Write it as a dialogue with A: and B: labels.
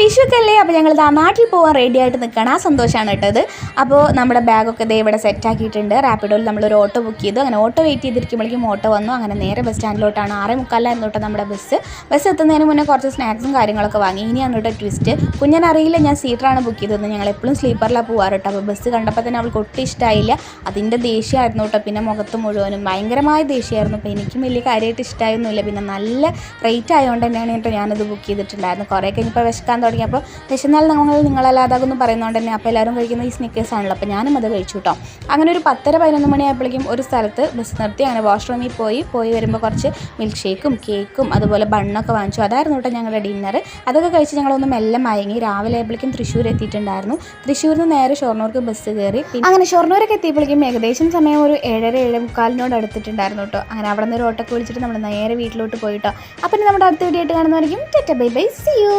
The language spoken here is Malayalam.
A: വിഷുക്കല്ലേ. അപ്പോൾ ഞങ്ങൾ നാട്ടിൽ പോകാൻ റെഡി ആയിട്ട് നിൽക്കണം. ആ സന്തോഷമാണ് കേട്ടത്. അപ്പോൾ നമ്മുടെ ബാഗൊക്കെ ദേ ഇവിടെ സെറ്റാക്കിയിട്ടുണ്ട്. റാപ്പിഡോയിൽ നമ്മളൊരു ഓട്ടോ ബുക്ക് ചെയ്തു. അങ്ങനെ ഓട്ടോ വെയിറ്റ് ചെയ്തിരിക്കുമ്പോഴേക്കും ഓട്ടോ വന്നു. അങ്ങനെ നേരെ ബസ് സ്റ്റാൻഡിലോട്ടാണ്. 6:45 തൊട്ട് നമ്മുടെ ബസ് എത്തുന്നതിന് മുന്നേ കുറച്ച് സ്നാക്സും കാര്യങ്ങളൊക്കെ വാങ്ങി. ഇനിയാണ് കേട്ടോ ട്വിസ്റ്റ്. കുഞ്ഞനറിയില്ല ഞാൻ സീറ്ററാണ് ബുക്ക് ചെയ്തത്. ഞങ്ങൾ എപ്പോഴും സ്ലീപ്പറിലാണ് പോകാറ് കേട്ടോ. അപ്പോൾ ബസ് കണ്ടപ്പോൾ തന്നെ അവൾക്ക് ഒട്ടും ഇഷ്ടമായില്ല. അതിൻ്റെ ദേഷ്യമായിരുന്നു കേട്ടോ. പിന്നെ മുഖത്ത് മുഴുവനും ഭയങ്കരമായ ദേഷ്യമായിരുന്നു. അപ്പോൾ എനിക്കും വലിയ കാര്യമായിട്ട് ഇഷ്ടമായിരുന്നില്ല. പിന്നെ നല്ല റേറ്റ് ആയതുകൊണ്ട് തന്നെയാണ് കേട്ടോ ഞാനത് ബുക്ക് ചെയ്തിട്ടുണ്ടായിരുന്നു. കുറേ കഴിഞ്ഞപ്പോൾ വിശക്കാൻ തുടങ്ങിയപ്പോൾ വിശന്നാൽ നിങ്ങളല്ലാതാകുമെന്ന് പറയുന്നതുകൊണ്ട് തന്നെ അപ്പോൾ എല്ലാവരും കഴിക്കുന്ന ഈ സ്നിക്കേഴ്സ് ആണല്ലോ. അപ്പോൾ ഞാനും അത് കഴിച്ചു കേട്ടോ. അങ്ങനെ ഒരു 10:11 മണിയായപ്പോഴേക്കും ഒരു സ്ഥലത്ത് ബസ് നിർത്തി. അങ്ങനെ വാഷ്റൂമിൽ പോയി വരുമ്പോൾ കുറച്ച് മിൽക്ക് ഷേക്കും കേക്കും അതുപോലെ ബണ്ണൊക്കെ വാങ്ങിച്ചു. അതായിരുന്നു കേട്ടോ ഞങ്ങളുടെ ഡിന്നർ. അതൊക്കെ കഴിച്ച് ഞങ്ങളൊന്ന് മെല്ലെ മയങ്ങി. രാവിലെ ആയപ്പോഴേക്കും തൃശ്ശൂർ എത്തിയിട്ടുണ്ടായിരുന്നു. തൃശ്ശൂരിൽ നിന്ന് നേരെ ഷൊർണൂർക്ക് ബസ് കയറി. അങ്ങനെ ഷൊർണൂരൊക്കെ എത്തിയപ്പോഴേക്കും ഏകദേശം സമയം ഒരു 7:45 അടുത്തിട്ടുണ്ടായിരുന്നു കേട്ടോ. അങ്ങനെ അവിടെ നിന്ന് ഒരു ഓട്ടോക്ക് വിളിച്ചിട്ട് നമ്മൾ നേരെ വീട്ടിലോട്ട് പോയിട്ടോ. അപ്പം നമ്മുടെ അടുത്ത വീഡിയോ ആയിട്ട് കാണുന്നതായിരിക്കും. Tata bye bye, see U.